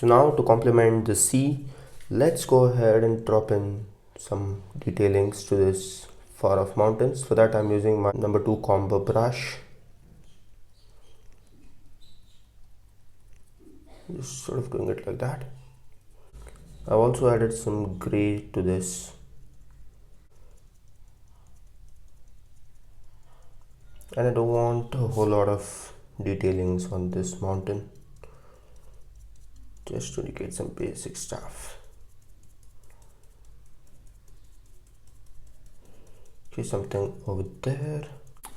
So now to complement the sea, let's go ahead and drop in some detailings to this far off mountains. For that I'm using my number 2 combo brush. Just sort of doing it like that. I've also added some gray to this. And I don't want a whole lot of detailings on this mountain. Just to indicate some basic stuff. Okay, something over there.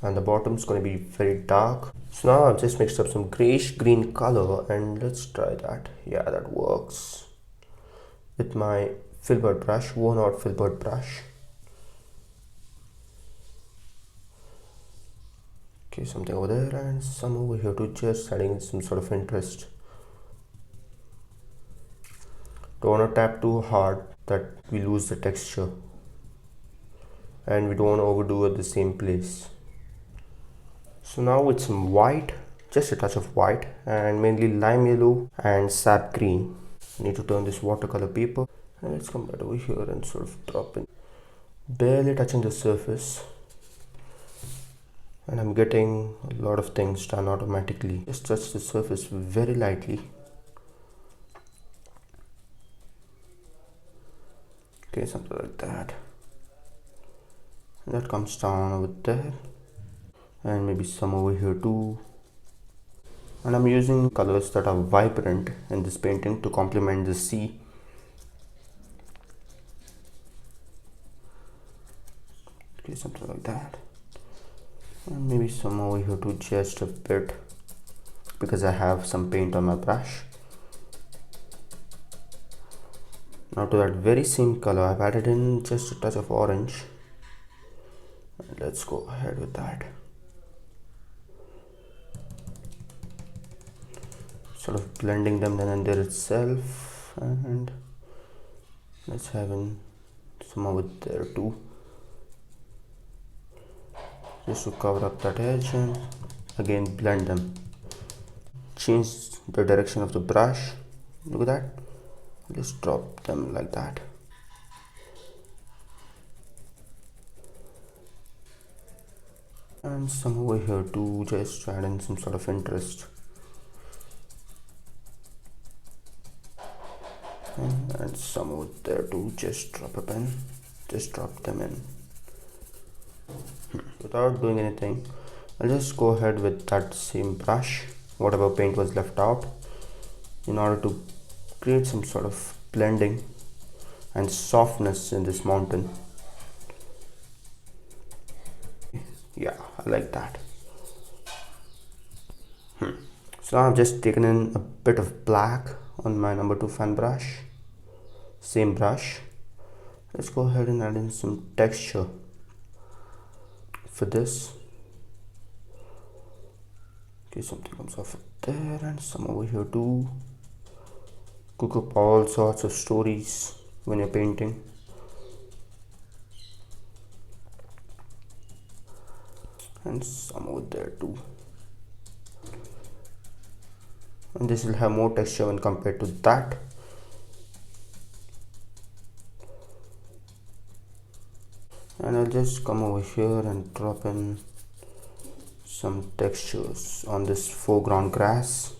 And the bottom's going to be very dark. So now I've just mixed up some grayish green color and let's try that. Yeah, that works. With my filbert brush, worn out filbert brush. Okay, something over there and some over here too, just adding some sort of interest. Don't want to tap too hard that we lose the texture. And we don't want to overdo at the same place. So now with some white, just a touch of white and mainly lime yellow and sap green. I need to turn this watercolor paper and let's come right over here and sort of drop in, barely touching the surface. And I'm getting a lot of things done automatically. Just touch the surface very lightly. Okay, something like that. And that comes down over there. And maybe some over here too. And I'm using colors that are vibrant in this painting to complement the sea. Okay, something like that. And maybe some over here too, just a bit, because I have some paint on my brush. Now to that very same color, I've added in just a touch of orange. And let's go ahead with that. Sort of blending them then and there itself. And let's have in some over there too. Just to cover up that edge and again blend them. Change the direction of the brush. Look at that. Just drop them like that. And some over here too, just add in some sort of interest. And some over there too, just drop a pen. Just drop them in. Without doing anything, I'll just go ahead with that same brush, whatever paint was left out, in order to create some sort of blending and softness in this mountain. Yeah, I like that. So now I've just taken in a bit of black on my number 2 fan brush, same brush. Let's go ahead and add in some texture for this. Okay, something comes off there and some over here too. Cook up all sorts of stories when you're painting. And some over there too. And this will have more texture when compared to that. And I'll just come over here and drop in some textures on this foreground grass.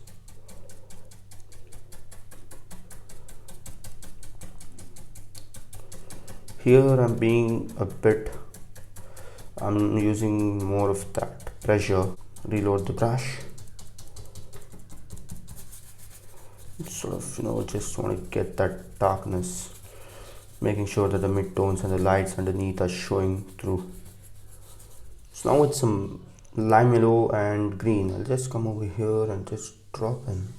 Here I'm using more of that pressure. Reload the brush. Sort of, just want to get that darkness, making sure that the midtones and the lights underneath are showing through. So now with some lime yellow and green, I'll just come over here and just drop in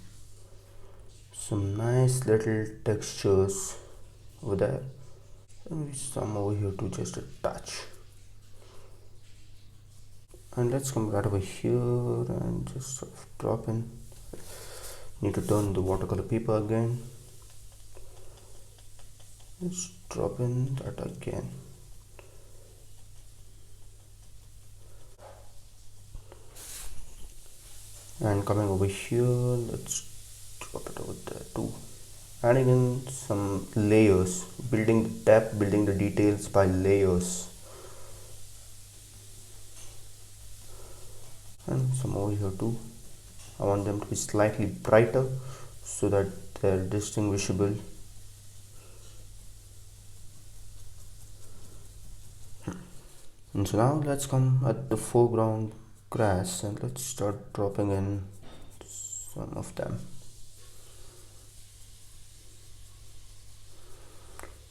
some nice little textures over there. And maybe some over here too, just a touch. And let's come right over here and just sort of drop in. Need to turn the watercolor paper again. Let's drop in that again. And coming over here, let's drop it over there too. adding in some layers, building the depth, building the details by layers. And some over here too. I want them to be slightly brighter so that they're distinguishable. And so now let's come at the foreground grass and let's start dropping in some of them.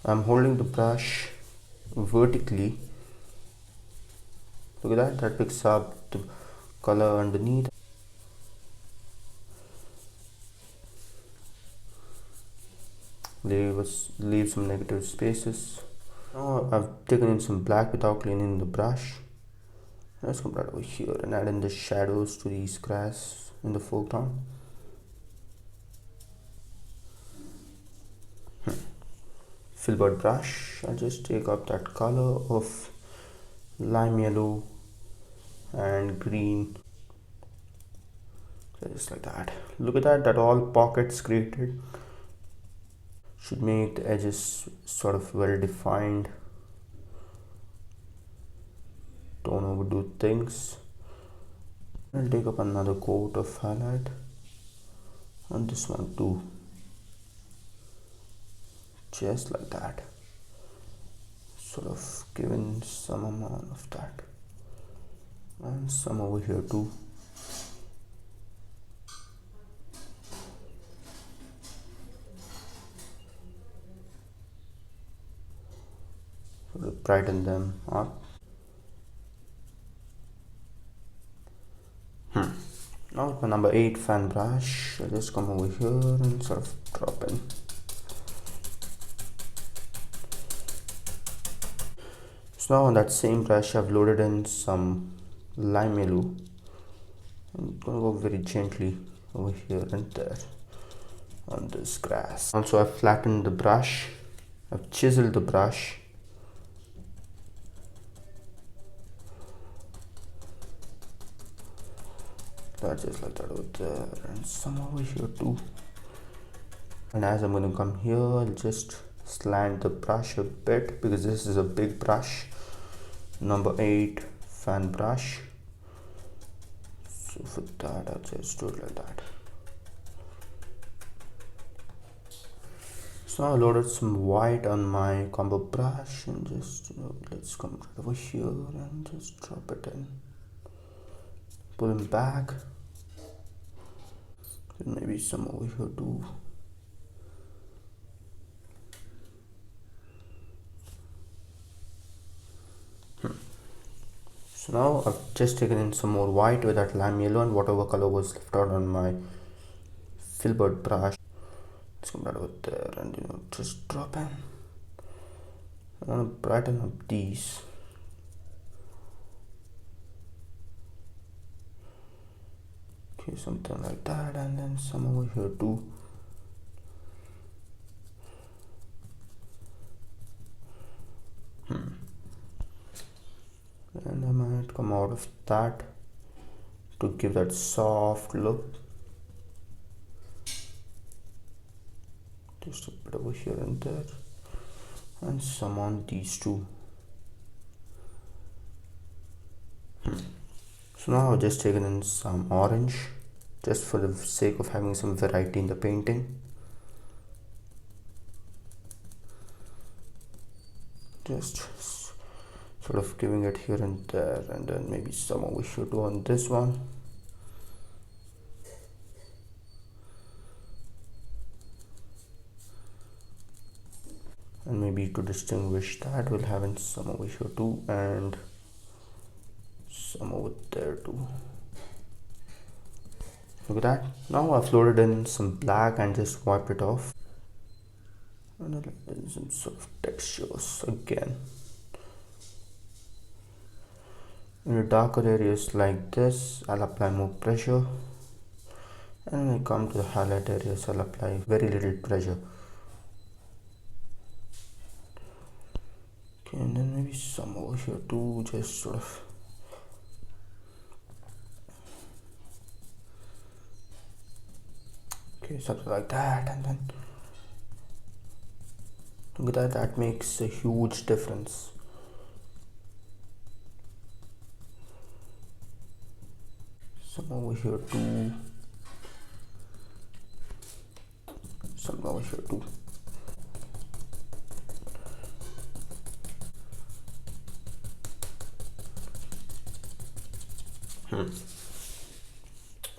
I'm holding the brush vertically. Look at that, that picks up the color underneath. Leave some negative spaces. Now I've taken in some black without cleaning the brush. Let's come right over here and add in the shadows to these grass in the foreground. Filbert brush, I'll just take up that color of lime yellow and green, so just like that. Look at that, all pockets created should make the edges sort of well defined. Don't overdo things. I'll take up another coat of highlight on this one too, just like that, sort of giving some amount of that, and some over here too. Sort of brighten them up. Now with my number 8 fan brush, I'll just come over here and sort of drop in. So now on that same brush, I've loaded in some lime yellow. I'm gonna go very gently over here and there on this grass. Also, I've flattened the brush, I've chiseled the brush. Just like that over there, and some over here too. And as I'm going to come here, I'll just slant the brush a bit because this is a big brush, number 8 fan brush. So for that, I'll just do it like that. So I loaded some white on my combo brush and just let's come right over here and just drop it in. Pull him back. And maybe some over here too. So now I've just taken in some more white with that lime yellow and whatever color was left out on my filbert brush. Let's come right over there and just drop in. I want to brighten up these. Okay, something like that, and then some over here too. And I might come out of that to give that soft look. Just a bit over here and there, and some on these two. So now I've just taken in some orange just for the sake of having some variety in the painting. Just sort of giving it here and there, and then maybe some over here too on this one. And maybe to distinguish that, we'll have in some over here too and some over there too. Look at that. Now I've loaded in some black and just wiped it off. And I'll add some sort of textures again. In the darker areas like this, I'll apply more pressure. And when I come to the highlight areas, I'll apply very little pressure. Okay, and then maybe some over here too, just sort of. Okay, something like that, and then Look at that, that makes a huge difference. Some over here too. Some over here too.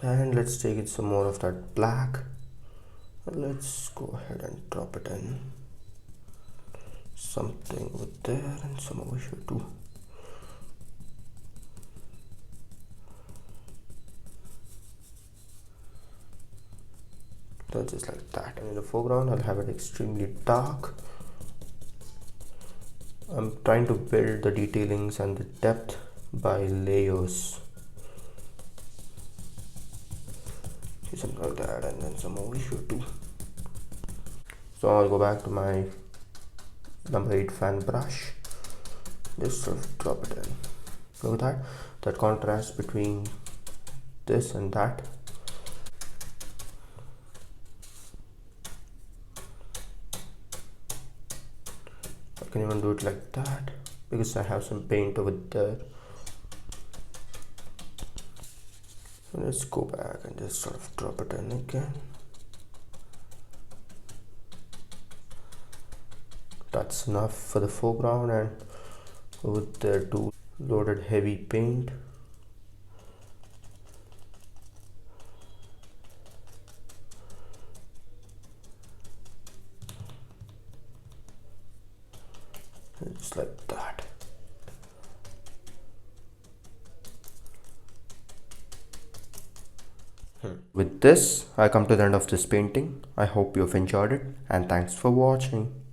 And let's take it some more of that black. Let's go ahead and drop it in. Something over there and some over here too. So just like that. And in the foreground I'll have it extremely dark. I'm trying to build the detailings and the depth by layers. See, something like that, and then some over here too. So I'll go back to my number 8 fan brush. Just sort of drop it in. Look at that contrast between this and that. I can even do it like that because I have some paint over there. So let's go back and just sort of drop it in again. That's enough for the foreground, and over there too, loaded heavy paint. Just like that. With this, I come to the end of this painting. I hope you've enjoyed it, and thanks for watching.